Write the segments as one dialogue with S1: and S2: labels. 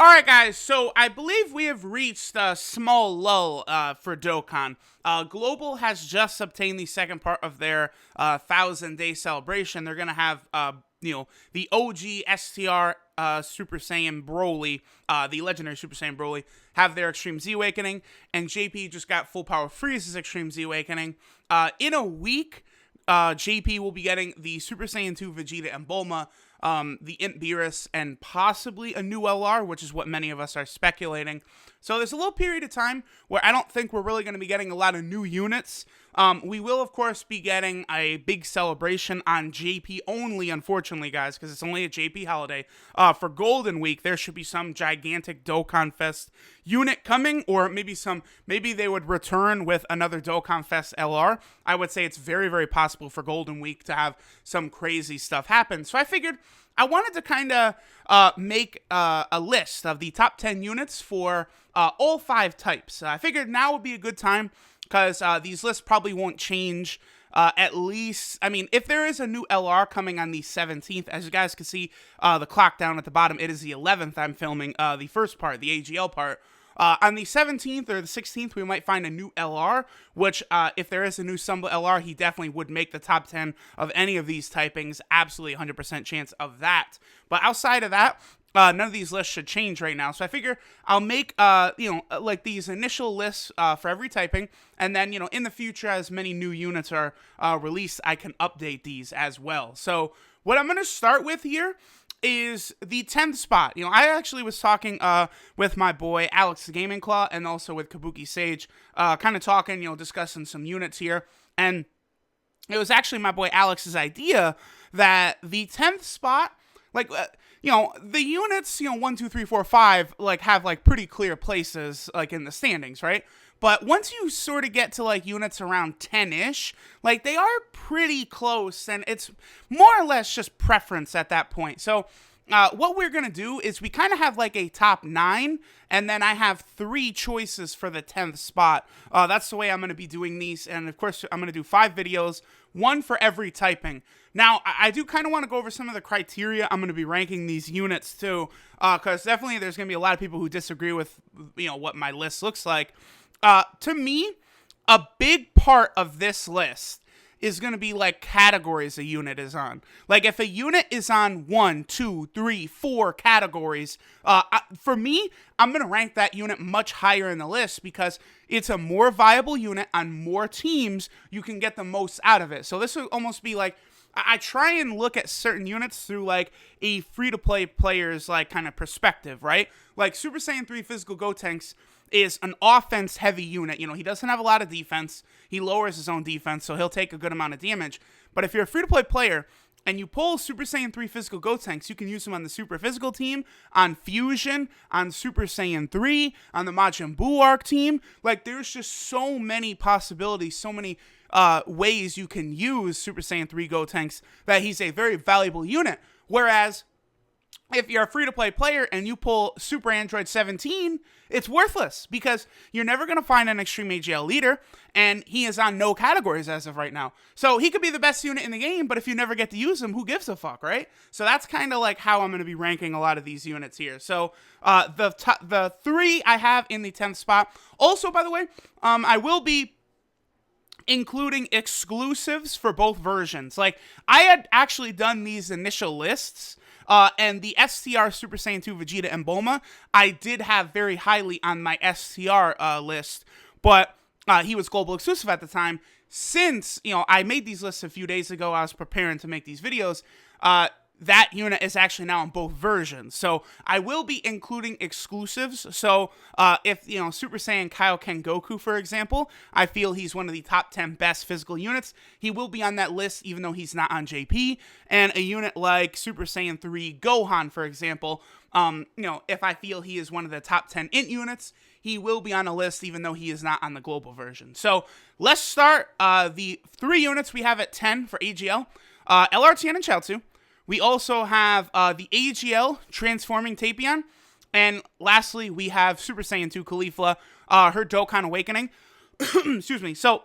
S1: Alright guys, so I believe we have reached a small lull for Dokkan. Global has just obtained the second part of their 1,000-day celebration. They're going to have, the OG STR Super Saiyan Broly, the legendary Super Saiyan Broly, have their Extreme Z Awakening, and JP just got Full Power Frieza's Extreme Z Awakening. In a week, JP will be getting the Super Saiyan 2 Vegeta and Bulma, the Int Beerus, and possibly a new LR, which is what many of us are speculating. So there's a little period of time where I don't think we're really going to be getting a lot of new units. We will, of course, be getting a big celebration on JP only, unfortunately, guys, because it's only a JP holiday. For Golden Week, there should be some gigantic Dokkan Fest unit coming, or maybe they would return with another Dokkan Fest LR. I would say it's very, very possible for Golden Week to have some crazy stuff happen. So I figured I wanted to kind of make a list of the top 10 units for all 5 types. I figured now would be a good time because these lists probably won't change. At least, I mean, if there is a new LR coming on the 17th, as you guys can see the clock down at the bottom, it is the 11th I'm filming the first part, the AGL part. On the 17th or the 16th, we might find a new LR, which, if there is a new Sumba LR, he definitely would make the top 10 of any of these typings. Absolutely 100% chance of that. But outside of that, none of these lists should change right now. So I figure I'll make, like these initial lists for every typing. And then, in the future, as many new units are released, I can update these as well. So what I'm going to start with here is the 10th spot. I actually was talking with my boy Alex the Gaming Claw and also with Kabuki Sage, kind of talking, discussing some units here. And it was actually my boy Alex's idea that the 10th spot, like, the units, 1, 2, 3, 4, 5, like, have, like, pretty clear places, like, in the standings, right? But once you sort of get to, like, units around 10-ish, like, they are pretty close, and it's more or less just preference at that point. So, what we're going to do is we kind of have, like, a top 9, and then I have 3 choices for the 10th spot. That's the way I'm going to be doing these, and, of course, I'm going to do 5 videos, 1 for every typing. Now, I do kind of want to go over some of the criteria I'm going to be ranking these units, too, because definitely there's going to be a lot of people who disagree with, what my list looks like. To me, a big part of this list is going to be like categories a unit is on. Like if a unit is on 1, 2, 3, 4 categories, for me, I'm going to rank that unit much higher in the list because it's a more viable unit on more teams. You can get the most out of it. So this would almost be like, I try and look at certain units through like a free-to-play player's like kind of perspective, right? Like Super Saiyan 3 Physical Gotenks is an offense-heavy unit. He doesn't have a lot of defense. He lowers his own defense, so he'll take a good amount of damage. But if you're a free-to-play player and you pull Super Saiyan 3 Physical Gotenks, you can use them on the Super Physical team, on Fusion, on Super Saiyan 3, on the Majin Buu arc team. Like, there's just so many possibilities, so many ways you can use Super Saiyan 3 Gotenks that he's a very valuable unit. Whereas, if you're a free-to-play player and you pull Super Android 17, it's worthless because you're never going to find an Extreme AGL leader, and he is on no categories as of right now. So he could be the best unit in the game, but if you never get to use him, who gives a fuck, right? So that's kind of like how I'm going to be ranking a lot of these units here. So the 3 I have in the 10th spot. Also, by the way, I will be including exclusives for both versions. Like, I had actually done these initial lists, and the STR Super Saiyan 2 Vegeta and Bulma, I did have very highly on my STR list, but he was global exclusive at the time. Since, I made these lists a few days ago, I was preparing to make these videos, that unit is actually now on both versions. So I will be including exclusives. So if, Super Saiyan Kaioken Goku, for example, I feel he's one of the top 10 best physical units. He will be on that list even though he's not on JP. And a unit like Super Saiyan 3 Gohan, for example, if I feel he is one of the top 10 int units, he will be on a list even though he is not on the global version. So let's start the 3 units we have at 10 for AGL. LRTN and Chaozu. We also have the AGL Transforming Tapion. And lastly, we have Super Saiyan 2 Khalifa, her Dokkan Awakening. Excuse me. So,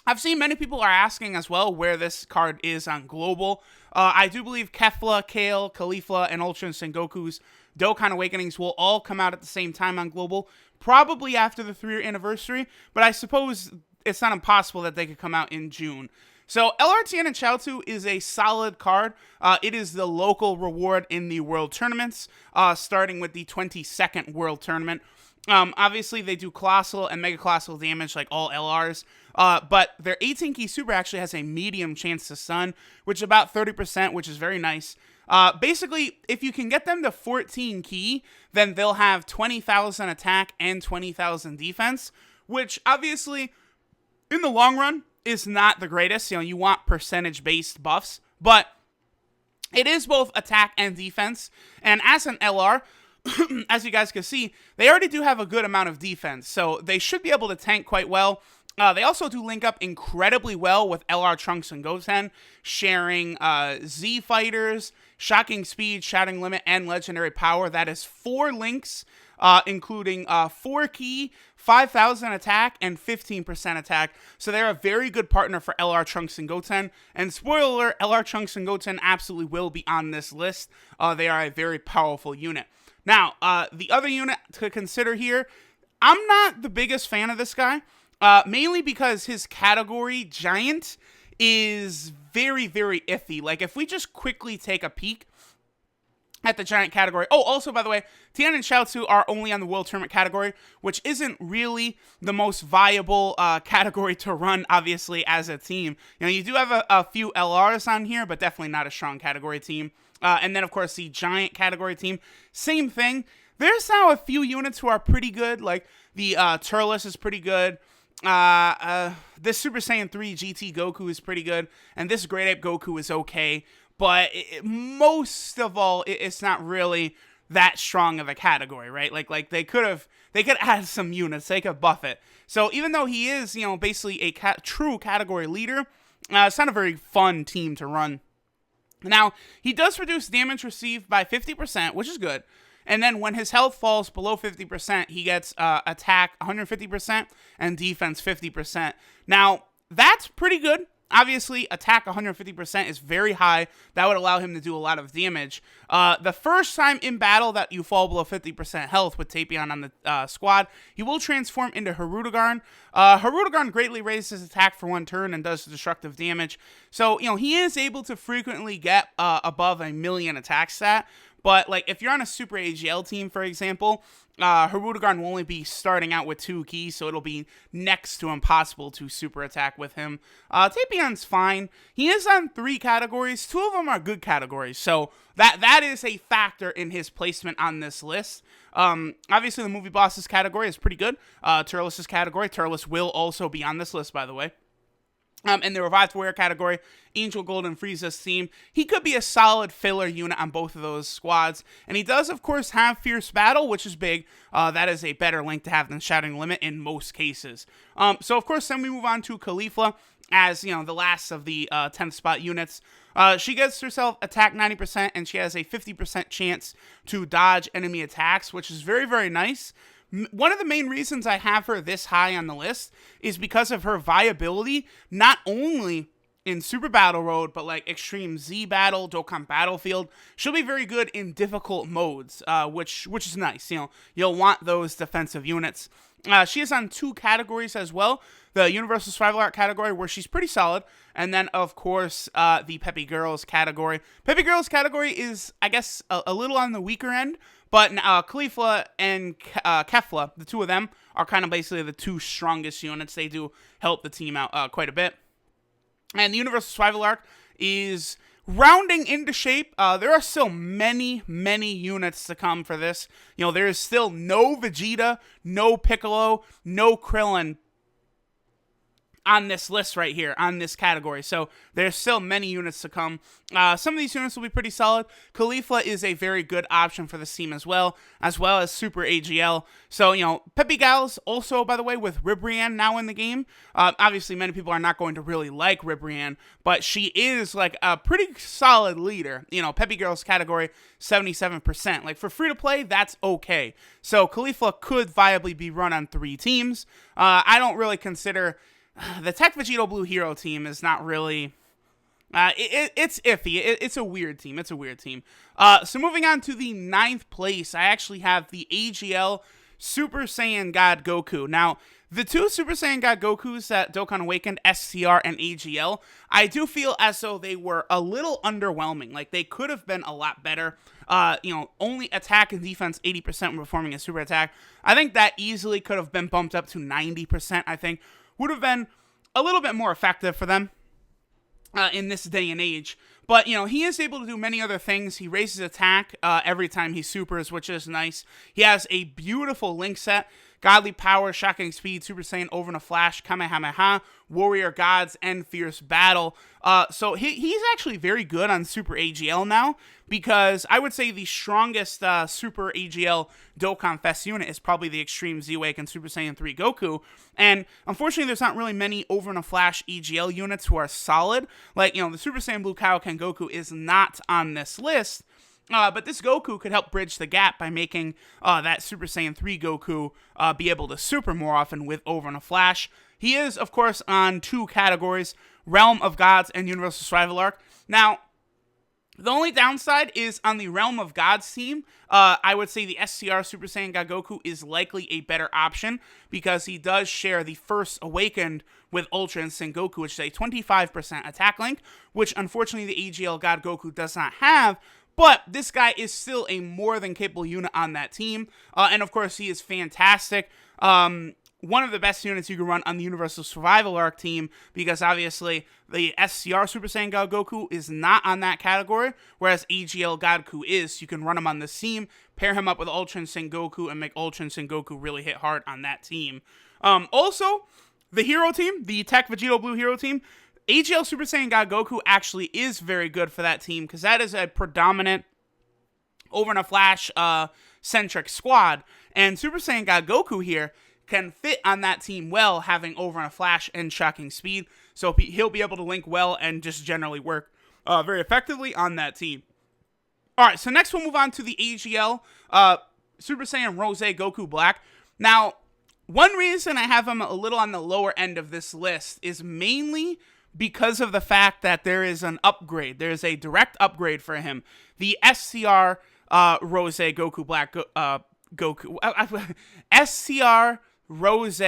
S1: I've seen many people are asking as well where this card is on Global. I do believe Kefla, Kale, Khalifa, and Ultra Instinct Goku's Dokkan Awakenings will all come out at the same time on Global, probably after the 3-year anniversary, but I suppose it's not impossible that they could come out in June. So LRTN and Chaozu is a solid card. It is the local reward in the World Tournaments, starting with the 22nd World Tournament. Obviously, they do Colossal and Mega Colossal damage like all LRs, but their 18-key Super actually has a medium chance to stun, which is about 30%, which is very nice. Basically, if you can get them to 14 key, then they'll have 20,000 attack and 20,000 defense, which obviously, in the long run, is not the greatest. You know, you want percentage-based buffs, but it is both attack and defense, and as an LR, as you guys can see, they already do have a good amount of defense, so they should be able to tank quite well. They also do link up incredibly well with LR Trunks and Goten, sharing Z fighters, shocking speed, shouting limit, and legendary power. That is 4 links, including 4 key, 5,000 attack, and 15% attack. So they're a very good partner for LR Trunks and Goten. And spoiler alert, LR Trunks and Goten absolutely will be on this list. They are a very powerful unit. Now, the other unit to consider here, I'm not the biggest fan of this guy, mainly because his category, Giant, is very, very iffy. Like, if we just quickly take a peek at the Giant category. Oh, also, by the way, Tien and Chaozu are only on the World Tournament category, which isn't really the most viable category to run, obviously, as a team. You know, you do have a few LRs on here, but definitely not a strong category team. And then, of course, the Giant category team, same thing. There's now a few units who are pretty good, like the Turles is pretty good. This Super Saiyan 3 GT Goku is pretty good, and this Great Ape Goku is okay, but most of all, it's not really that strong of a category, right? Like they could add some units, they could buff it. So even though he is, you know, basically a true category leader, it's not a very fun team to run. Now, he does reduce damage received by 50%, which is good. And then when his health falls below 50%, he gets attack 150% and defense 50%. Now, that's pretty good. Obviously, attack 150% is very high. That would allow him to do a lot of damage. The first time in battle that you fall below 50% health with Tapion on the squad, he will transform into Hirudegarn. Hirudegarn greatly raises his attack for 1 turn and does destructive damage. So, you know, he is able to frequently get above 1,000,000 attack stat. But, like, if you're on a Super AGL team, for example, Hirudegarn will only be starting out with 2 keys, so it'll be next to impossible to super attack with him. Tapion's fine. He is on 3 categories. 2 of them are good categories, so that is a factor in his placement on this list. Obviously, the Movie Bosses category is pretty good. Turles' category. Turles will also be on this list, by the way. In the Revived Warrior category, Angel Gold and Frieza's team, he could be a solid filler unit on both of those squads. And he does, of course, have Fierce Battle, which is big. That is a better link to have than Shouting Limit in most cases. So, of course, then we move on to Khalifa as, you know, the last of the 10th spot units. She gets herself attack 90%, and she has a 50% chance to dodge enemy attacks, which is very, very nice. One of the main reasons I have her this high on the list is because of her viability, not only in Super Battle Road, but like Extreme Z Battle, Dokkan Battlefield. She'll be very good in difficult modes, which is nice. You know, you'll want those defensive units. She is on 2 categories as well. The Universal Survival Art category, where she's pretty solid, and then, of course, the Peppy Girls category. Peppy Girls category is, I guess, a little on the weaker end, but Khalifa and Kefla, the 2 of them, are kind of basically the 2 strongest units. They do help the team out quite a bit. And the Universal Survival Arc is rounding into shape. There are still many, many units to come for this. You know, there is still no Vegeta, no Piccolo, no Krillin on this list right here, on this category. So there's still many units to come. Some of these units will be pretty solid. Khalifa is a very good option for this team as well as Super AGL. So, you know, Peppy Gals also, by the way, with Ribrianne now in the game. Obviously, many people are not going to really like Ribrianne, but she is like a pretty solid leader. You know, Peppy Girls category, 77%. Like, for free-to-play, that's okay. So Khalifa could viably be run on 3 teams. I don't really consider... The Tech Vegeto Blue Hero team is not really It's iffy. It's a weird team. It's a weird team. So moving on to the 9th place, I actually have the AGL Super Saiyan God Goku. Now, the two Super Saiyan God Gokus that Dokkan Awakened, SCR and AGL, I do feel as though they were a little underwhelming. Like, they could have been a lot better. Only attack and defense 80% when performing a super attack. I think that easily could have been bumped up to 90%, I think. Would have been a little bit more effective for them in this day and age. But, he is able to do many other things. He raises attack every time he supers, which is nice. He has a beautiful link set. Godly Power, Shocking Speed, Super Saiyan, Over in a Flash, Kamehameha, Warrior Gods, and Fierce Battle. So he's actually very good on Super AGL now, because I would say the strongest Super AGL Dokkan Fest unit is probably the Extreme Z-Awaken Super Saiyan 3 Goku. And unfortunately, there's not really many Over in a Flash AGL units who are solid. Like, the Super Saiyan Blue Kaioken Goku is not on this list. But this Goku could help bridge the gap by making that Super Saiyan 3 Goku be able to super more often with Over in a Flash. He is, of course, on 2 categories, Realm of Gods and Universal Survival Arc. Now, the only downside is on the Realm of Gods team, I would say the SCR Super Saiyan God Goku is likely a better option, because he does share the first Awakened with Ultra Instinct Goku, which is a 25% attack link, which unfortunately the AGL God Goku does not have. But this guy is still a more than capable unit on that team. And of course, he is fantastic. One of the best units you can run on the Universal Survival Arc team, because obviously the SCR Super Saiyan God Goku is not on that category, whereas AGL God Goku is. You can run him on this team, pair him up with Ultra Instinct Goku, and make Ultra Instinct Goku really hit hard on that team. Also, the hero team, the Tech Vegeto Blue hero team, AGL Super Saiyan God Goku actually is very good for that team, because that is a predominant Over in a Flash centric squad, and Super Saiyan God Goku here can fit on that team well, having Over in a Flash and Shocking Speed, so he'll be able to link well and just generally work very effectively on that team. Alright, so next we'll move on to the AGL Super Saiyan Rose Goku Black. Now, one reason I have him a little on the lower end of this list is mainly because of the fact that there is an upgrade. There is a direct upgrade for him. The SCR Rose Goku Black Goku SCR Rose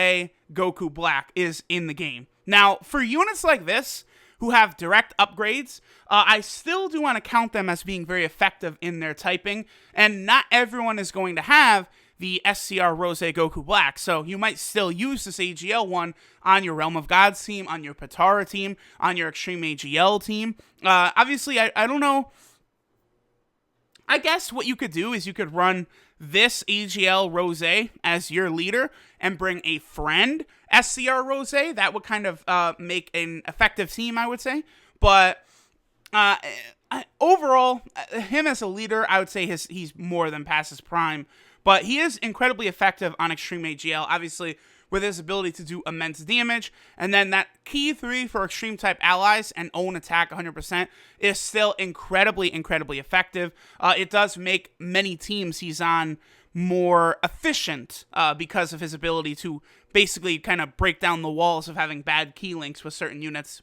S1: Goku Black is in the game. Now, for units like this who have direct upgrades, I still do want to count them as being very effective in their typing, and not everyone is going to have the SCR Rose Goku Black, so you might still use this AGL one on your Realm of Gods team, on your Patara team, on your Extreme AGL team. Obviously, I don't know. I guess what you could do is you could run this AGL Rose as your leader and bring a friend SCR Rose. That would kind of make an effective team, I would say. But overall, him as a leader, I would say he's more than past his prime. But he is incredibly effective on Extreme AGL, obviously, with his ability to do immense damage. And then that key 3 for Extreme type allies and own attack 100% is still incredibly effective. It does make many teams he's on more efficient because of his ability to basically kind of break down the walls of having bad key links with certain units.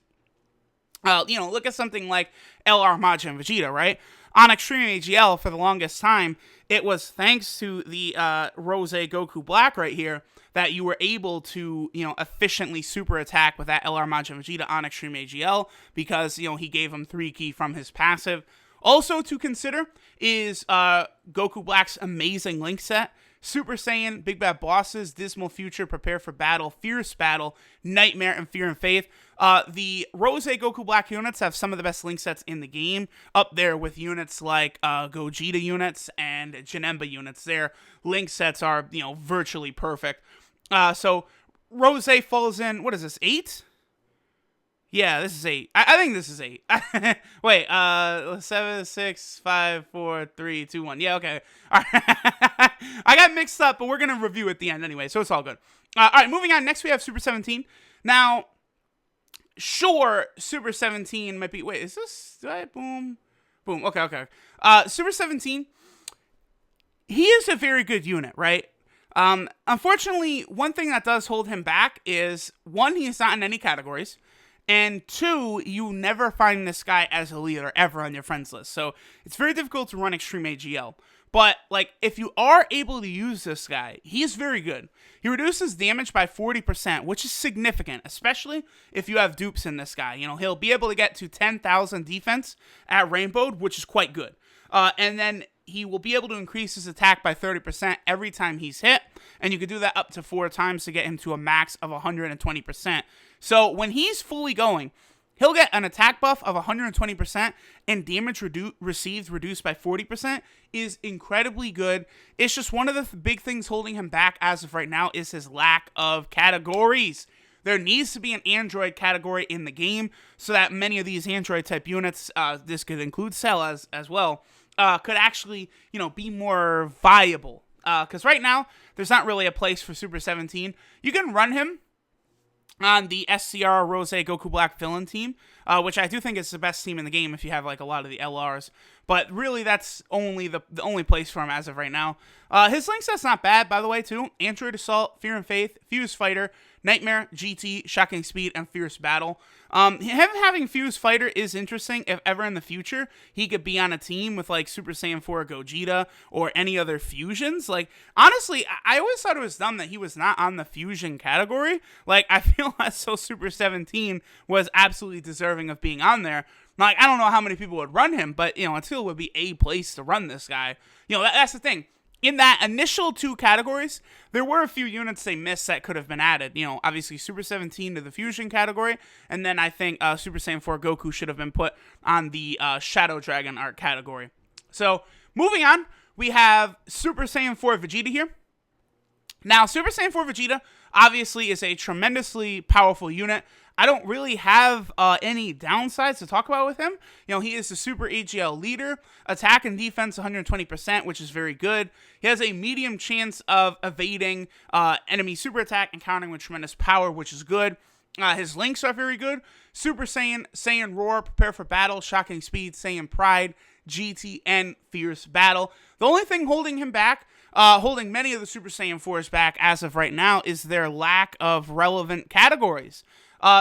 S1: Look at something like LR Majin and Vegeta, right? On Extreme AGL, for the longest time, it was thanks to the Rose Goku Black right here that you were able to, efficiently super attack with that LR Majin and Vegeta on Extreme AGL, because, he gave him 3 key from his passive. Also to consider is Goku Black's amazing link set. Super Saiyan, Big Bad Bosses, Dismal Future, Prepare for Battle, Fierce Battle, Nightmare, and Fear and Faith. The Rose Goku Black units have some of the best link sets in the game, up there with units like Gogeta units and Janemba units. Their link sets are, virtually perfect. So Rose falls in, what is this, 8? Yeah, this is 8. I think this is 8. Wait, 7, 6, 5, 4, 3, 2, 1. Yeah, okay. All right. I got mixed up, but we're going to review at the end anyway, so it's all good. All right, moving on. Next, we have Super 17. Now, sure, Super 17 might be... Wait, is this... Boom. Boom. Okay. Super 17, he is a very good unit, right? Unfortunately, one thing that does hold him back is, one, he is not in any categories. And 2, you never find this guy as a leader ever on your friends list. So it's very difficult to run Extreme AGL. But, like, if you are able to use this guy, he is very good. He reduces damage by 40%, which is significant, especially if you have dupes in this guy. You know, he'll be able to get to 10,000 defense at Rainbow, which is quite good. And then he will be able to increase his attack by 30% every time he's hit, and you can do that up to 4 times to get him to a max of 120%. So when he's fully going, he'll get an attack buff of 120%, and damage received reduced by 40% is incredibly good. It's just one of the big things holding him back as of right now is his lack of categories. There needs to be an Android category in the game so that many of these Android-type units, this could include Cell as well, could actually, you know, be more viable. Because right now, there's not really a place for Super 17. You can run him on the SCR Rose Goku Black villain team, which I do think is the best team in the game if you have like a lot of the LRs. But really, that's only the only place for him as of right now. His link set's not bad, by the way, too. Android Assault, Fear and Faith, Fuse Fighter, Nightmare, GT, Shocking Speed, and Fierce Battle. Him having Fuse Fighter is interesting if ever in the future he could be on a team with like Super Saiyan 4 Gogeta or any other fusions. Like, honestly, I always thought it was dumb that he was not on the fusion category. Like, I feel as though Super 17 was absolutely deserving of being on there. Like, I don't know how many people would run him, but, you know, it still would be a place to run this guy. You know, that's the thing. In that initial 2 categories, there were a few units they missed that could have been added. You know, obviously Super 17 to the Fusion category, and then I think Super Saiyan 4 Goku should have been put on the Shadow Dragon art category. So, moving on, we have Super Saiyan 4 Vegeta here. Now, Super Saiyan 4 Vegeta obviously is a tremendously powerful unit. I don't really have any downsides to talk about with him. You know, he is the Super AGL leader, attack and defense 120%, which is very good. He has a medium chance of evading enemy super attack and countering with tremendous power, which is good. His links are very good. Super Saiyan, Saiyan Roar, Prepare for Battle, Shocking Speed, Saiyan Pride, GT, and Fierce Battle. The only thing holding him back, holding many of the Super Saiyan 4s back as of right now, is their lack of relevant categories.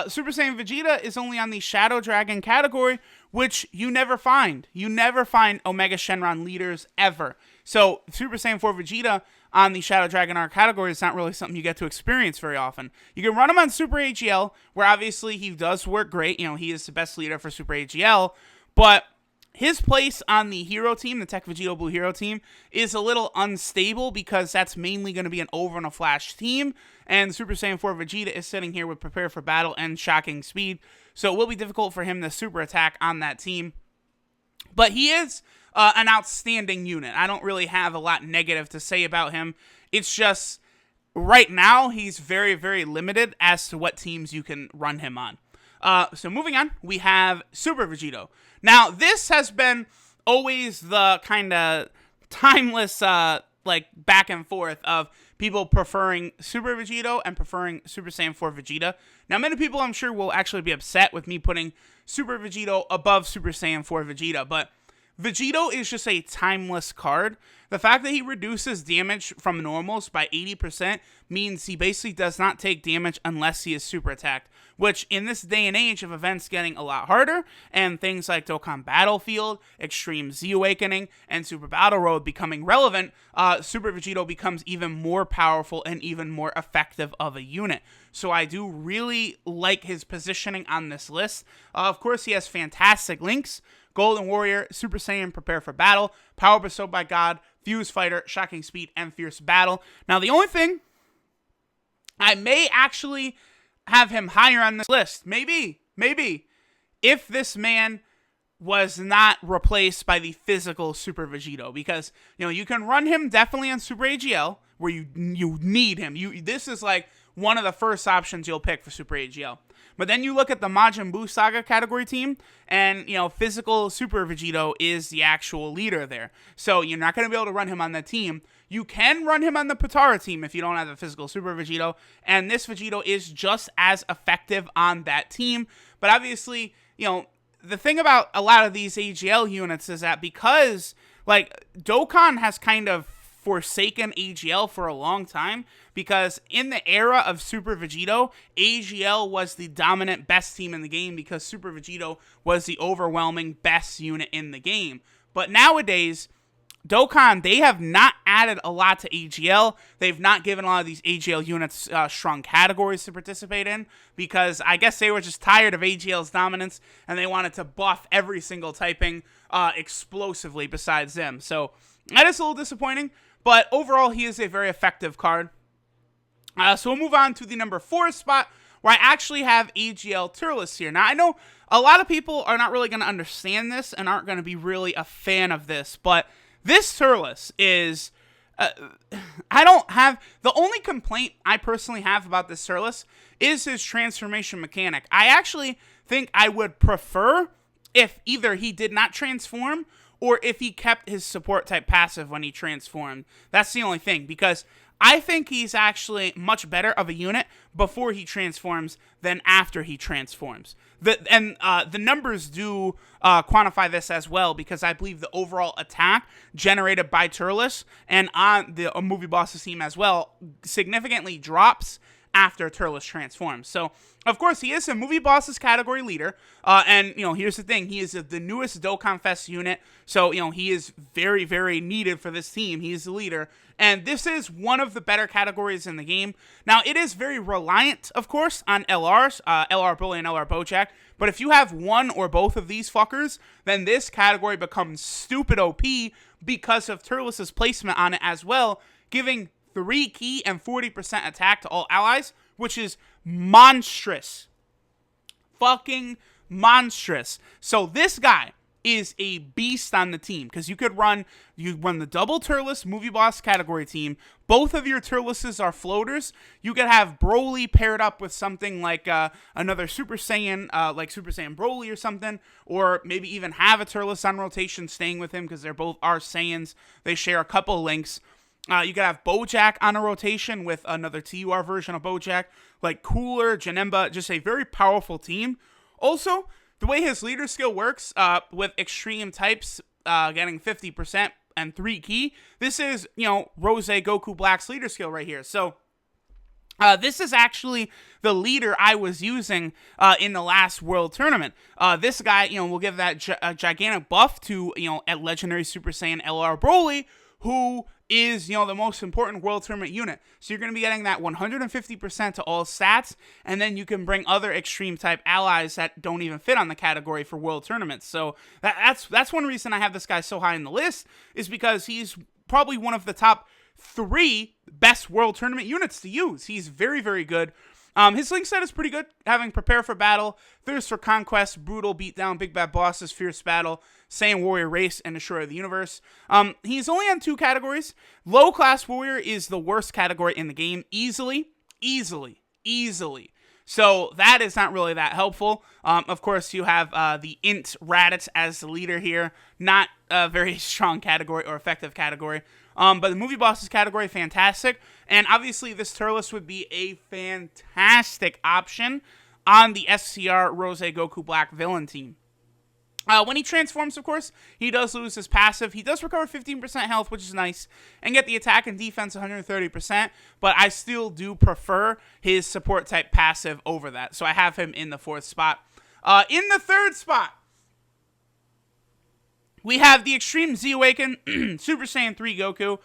S1: Super Saiyan Vegeta is only on the Shadow Dragon category, which you never find. You never find Omega Shenron leaders ever. So Super Saiyan 4 Vegeta on the Shadow Dragon art category is not really something you get to experience very often. You can run him on Super AGL, where obviously he does work great. You know, he is the best leader for Super AGL, but his place on the hero team, the Tech Vegito Blue hero team, is a little unstable because that's mainly going to be an over and a flash team, and Super Saiyan 4 Vegeta is sitting here with Prepare for Battle and Shocking Speed, so it will be difficult for him to super attack on that team. But he is an outstanding unit. I don't really have a lot negative to say about him. It's just, right now, he's very, very limited as to what teams you can run him on. So moving on, we have Super Vegeto. Now, this has been always the kind of timeless, like, back and forth of people preferring Super Vegeto and preferring Super Saiyan 4 Vegeta. Now, many people, I'm sure, will actually be upset with me putting Super Vegeto above Super Saiyan 4 Vegeta, but Vegeto is just a timeless card. The fact that he reduces damage from normals by 80% means he basically does not take damage unless he is super attacked, which in this day and age of events getting a lot harder, and things like Dokkan Battlefield, Extreme Z Awakening, and Super Battle Road becoming relevant, Super Vegeto becomes even more powerful and even more effective of a unit. So I do really like his positioning on this list. Of course, he has fantastic links. Golden Warrior, Super Saiyan, Prepare for Battle, Power Bestowed by God, Fuse Fighter, Shocking Speed, and Fierce Battle. Now, the only thing, I may actually have him higher on this list. Maybe, if this man was not replaced by the physical Super Vegeto. Because, you know, you can run him definitely on Super AGL, where you need him. This is like one of the first options you'll pick for Super AGL. But then you look at the Majin Buu Saga category team, and, you know, physical Super Vegeto is the actual leader there. So you're not going to be able to run him on that team. You can run him on the Potara team if you don't have a physical Super Vegeto, and this Vegeto is just as effective on that team. But obviously, you know, the thing about a lot of these AGL units is that because, like, Dokkan has kind of forsaken AGL for a long time, because in the era of Super Vegeto, AGL was the dominant best team in the game because Super Vegeto was the overwhelming best unit in the game. But nowadays, Dokkan, they have not added a lot to AGL. They've not given a lot of these AGL units strong categories to participate in, because I guess they were just tired of AGL's dominance and they wanted to buff every single typing explosively besides them. So that is a little disappointing, but overall he is a very effective card. So we'll move on to the number 4 spot, where I actually have AGL Turles here. Now, I know a lot of people are not really going to understand this and aren't going to be really a fan of this, but this Turles is, I don't have, the only complaint I personally have about this Turles is his transformation mechanic. I actually think I would prefer if either he did not transform or if he kept his support type passive when he transformed. That's the only thing, because I think he's actually much better of a unit before he transforms than after he transforms. The numbers do quantify this as well, because I believe the overall attack generated by Turles and on the movie boss's team as well significantly drops after Turles transforms. So, of course, he is a movie bosses category leader, and, here's the thing, he is the newest Dokkan Fest unit, so, he is very, very needed for this team. He is the leader, and this is one of the better categories in the game. Now, it is very reliant, of course, on LRs, LR Bully and LR Bojack, but if you have one or both of these fuckers, then this category becomes stupid OP because of Turles' placement on it as well, giving 3 key and 40% attack to all allies, which is monstrous. Fucking monstrous. So this guy is a beast on the team, because you run the double Turles movie boss category team. Both of your Turleses are floaters. You could have Broly paired up with something like another Super Saiyan, like Super Saiyan Broly or something, or maybe even have a Turles on rotation staying with him, because they're both are Saiyans. They share a couple links. You could have Bojack on a rotation with another TUR version of Bojack, like Cooler, Janemba, just a very powerful team. Also, the way his leader skill works, with extreme types getting 50% and 3 key, this is, Rose Goku Black's leader skill right here. So, this is actually the leader I was using in the last World Tournament. This guy, will give that gigantic buff to, at Legendary Super Saiyan LR Broly, who is, the most important World Tournament unit. So you're going to be getting that 150% to all stats, and then you can bring other extreme type allies that don't even fit on the category for World Tournaments. So that's one reason I have this guy so high in the list, is because he's probably one of the top 3 best World Tournament units to use. He's very, very good. His link set is pretty good, having Prepare for Battle, Thirst for Conquest, Brutal Beatdown, Big Bad Bosses, Fierce Battle, Saiyan Warrior Race, and Destroyer of the Universe. He's only on 2 categories. Low Class Warrior is the worst category in the game, easily. So that is not really that helpful. Of course, you have the Int Raditz as the leader here. Not a very strong category or effective category. But the movie bosses category, fantastic. And obviously, this Turles would be a fantastic option on the SCR Rose Goku Black villain team. When he transforms, of course, he does lose his passive. He does recover 15% health, which is nice, and get the attack and defense 130%, but I still do prefer his support type passive over that. So I have him in the 4th spot. In the 3rd spot, we have the Extreme Z Awaken Super Saiyan 3 Goku.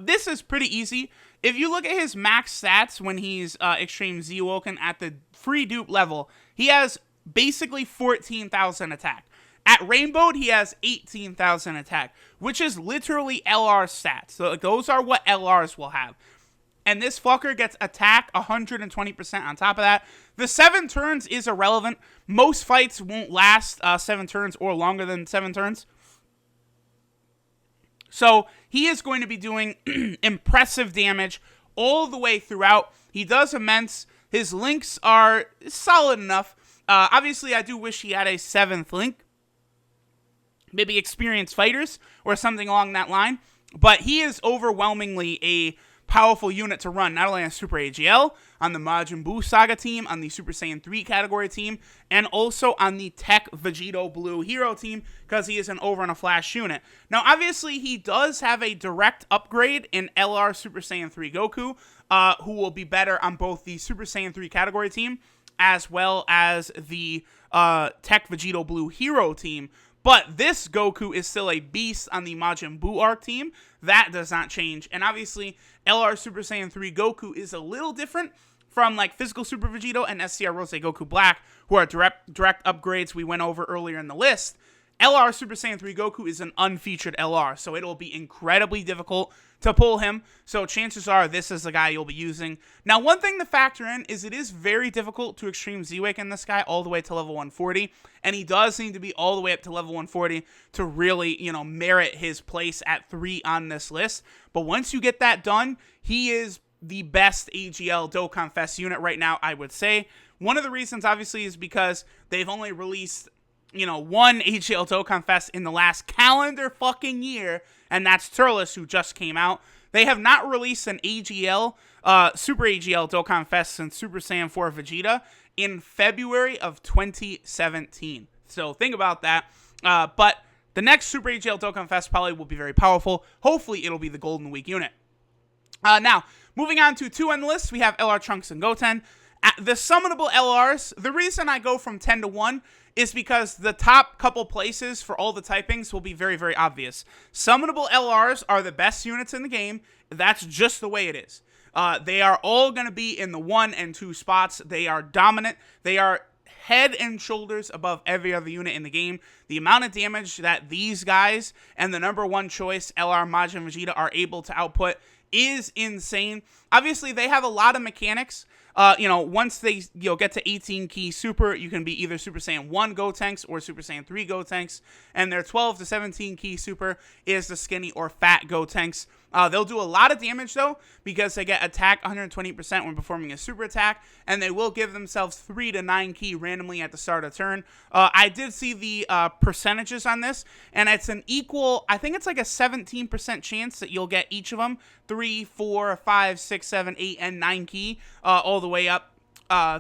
S1: This is pretty easy. If you look at his max stats when he's Extreme Z Awaken at the free dupe level, he has basically 14,000 attack. At Rainbow, he has 18,000 attack, which is literally LR stats. So those are what LRs will have. And this fucker gets attack 120% on top of that. The 7 turns is irrelevant. Most fights won't last 7 turns or longer than 7 turns. So he is going to be doing impressive damage all the way throughout. He does immense. His links are solid enough. Obviously, I do wish he had a 7th link. Maybe experienced fighters or something along that line. But he is overwhelmingly a powerful unit to run, not only on Super AGL, on the Majin Buu Saga team, on the Super Saiyan 3 category team, and also on the Tech Vegeto Blue Hero team, because he is an over and a flash unit. Now, obviously, he does have a direct upgrade in LR Super Saiyan 3 Goku, who will be better on both the Super Saiyan 3 category team, as well as the Tech Vegeto Blue Hero team. But this Goku is still a beast on the Majin Buu arc team. That does not change. And obviously, LR Super Saiyan 3 Goku is a little different from like Physical Super Vegeto and SCR Rose Goku Black, who are direct upgrades we went over earlier in the list. LR Super Saiyan 3 Goku is an unfeatured LR, so it'll be incredibly difficult to pull him. So chances are this is the guy you'll be using. Now, one thing to factor in is it is very difficult to Extreme Z-Awaken this guy all the way to level 140, and he does need to be all the way up to level 140 to really, you know, merit his place at 3 on this list. But once you get that done, he is the best AGL Dokkan Fest unit right now, I would say. One of the reasons, obviously, is because they've only released, you know, one AGL Dokkan Fest in the last calendar fucking year, and that's Turles, who just came out. They have not released an AGL, Super AGL Dokkan Fest since Super Saiyan 4 Vegeta in February of 2017. So think about that. But the next Super AGL Dokkan Fest probably will be very powerful. Hopefully, it'll be the Golden Week unit. Now, moving on to 2 on the list, we have LR Trunks and Goten. The summonable LRs, the reason I go from 10 to 1 is because the top couple places for all the typings will be very, very obvious. Summonable LRs are the best units in the game. That's just the way it is. They are all going to be in the 1 and 2 spots. They are dominant. They are head and shoulders above every other unit in the game. The amount of damage that these guys and the number 1 choice, LR Majin Vegeta, are able to output is insane. Obviously, they have a lot of mechanics. You know, once they get to 18 key super, you can be either Super Saiyan 1 Gotenks or Super Saiyan 3 Gotenks, and their 12 to 17 key super is the skinny or fat Gotenks. They'll do a lot of damage, though, because they get attack 120% when performing a super attack, and they will give themselves 3 to 9 key randomly at the start of turn. I did see the percentages on this, and it's an equal, I think it's like a 17% chance that you'll get each of them 3, 4, 5, 6, 7, 8, and 9 key all the way up.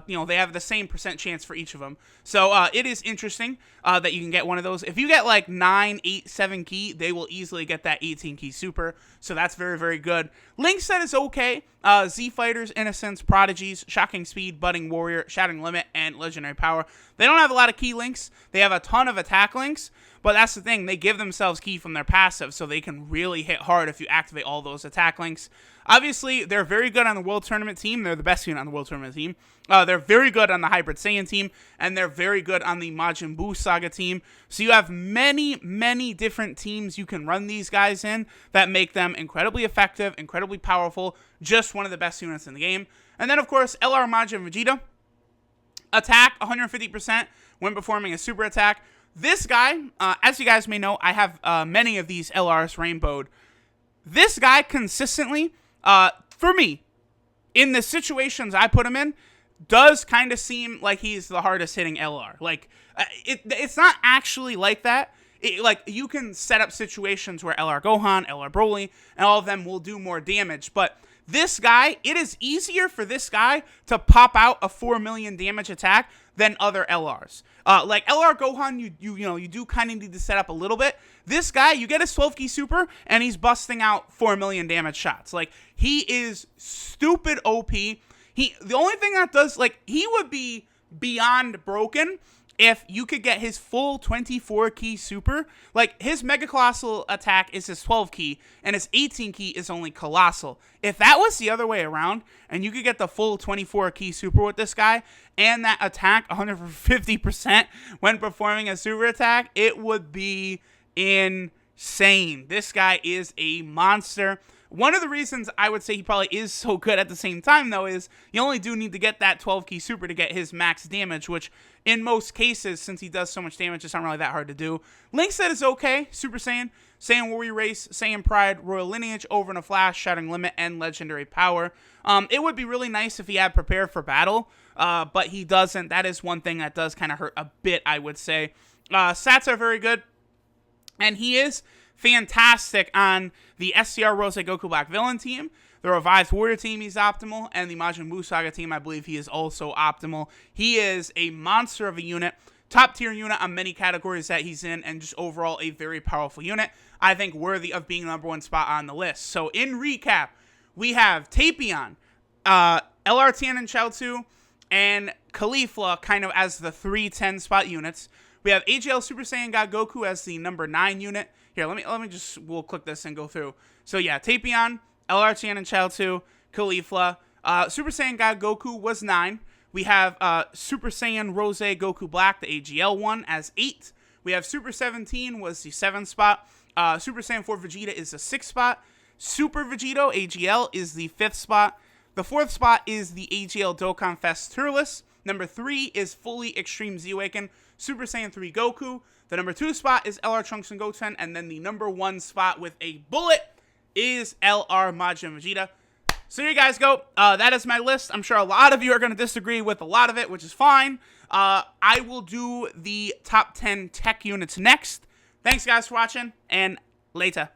S1: You know, they have the same percent chance for each of them. So it is interesting that you can get one of those. If you get like 9, 8, 7 key, they will easily get that 18 key super. So that's very, very good. Link set is okay. Z Fighters, Innocence, Prodigies, Shocking Speed, Budding Warrior, Shattering Limit, and Legendary Power. They don't have a lot of key links. They have a ton of attack links. But that's the thing, they give themselves key from their passive, so they can really hit hard if you activate all those attack links. Obviously, they're very good on the World Tournament team. They're the best unit on the World Tournament team. They're very good on the Hybrid Saiyan team, and they're very good on the Majin Buu Saga team. So you have many, many different teams you can run these guys in that make them incredibly effective, incredibly powerful, just one of the best units in the game. And then, of course, LR Majin Vegeta. Attack 150% when performing a super attack. This guy, as you guys may know, I have many of these LRs rainbowed. This guy consistently, for me, in the situations I put him in, does kind of seem like he's the hardest hitting LR. Like, it's not actually like that. Like, you can set up situations where LR Gohan, LR Broly, and all of them will do more damage, but this guy, it is easier for this guy to pop out a 4 million damage attack than other LRs. Like LR Gohan, you do kind of need to set up a little bit. This guy, you get his 12 key super, and he's busting out 4 million damage shots. Like, he is stupid OP. The only thing that does, like, he would be beyond broken if you could get his full 24 key super. Like, his Mega Colossal attack is his 12 key, and his 18 key is only Colossal. If that was the other way around, and you could get the full 24 key super with this guy, and that attack 150% when performing a super attack, it would be insane. This guy is a monster. One of the reasons I would say he probably is so good at the same time, though, is you only do need to get that 12 key super to get his max damage, which in most cases, since he does so much damage, it's not really that hard to do. Link set is okay. Super Saiyan, Saiyan Warrior Race, Saiyan Pride, Royal Lineage, Over in a Flash, Shattering Limit, and Legendary Power. It would be really nice if he had Prepared for Battle, but he doesn't. That is one thing that does kind of hurt a bit, I would say. Stats are very good, and he is fantastic on the SCR Rose Goku Black Villain team. The Revived Warrior team, he's optimal. And the Majin Buu Saga team, I believe he is also optimal. He is a monster of a unit. Top tier unit on many categories that he's in. And just overall a very powerful unit. I think worthy of being #1 spot on the list. So in recap, we have Tapion, LRTN and Chaozu, and Khalifa kind of as the 3-10 spot units. We have AGL Super Saiyan God Goku as the #9 unit. Here, let me just, we'll click this and go through. So yeah, Tapion, LRTN and Chaozu, Khalifa. Super Saiyan God Goku was 9. We have Super Saiyan Rose Goku Black, the AGL one, as 8. We have Super 17 was the 7th spot. Super Saiyan 4 Vegeta is the 6th spot. Super Vegeto, AGL, is the 5th spot. The 4th spot is the AGL Dokkan Fest Turles. Number 3 is fully Extreme Z-Awaken, Super Saiyan 3 Goku. The number 2 spot is LR Trunks and Goten. And then the number 1 spot with a bullet is LR Majin Vegeta. So here you guys go. That is my list. I'm sure a lot of you are going to disagree with a lot of it, which is fine. I will do the top 10 tech units next. Thanks, guys, for watching, and later.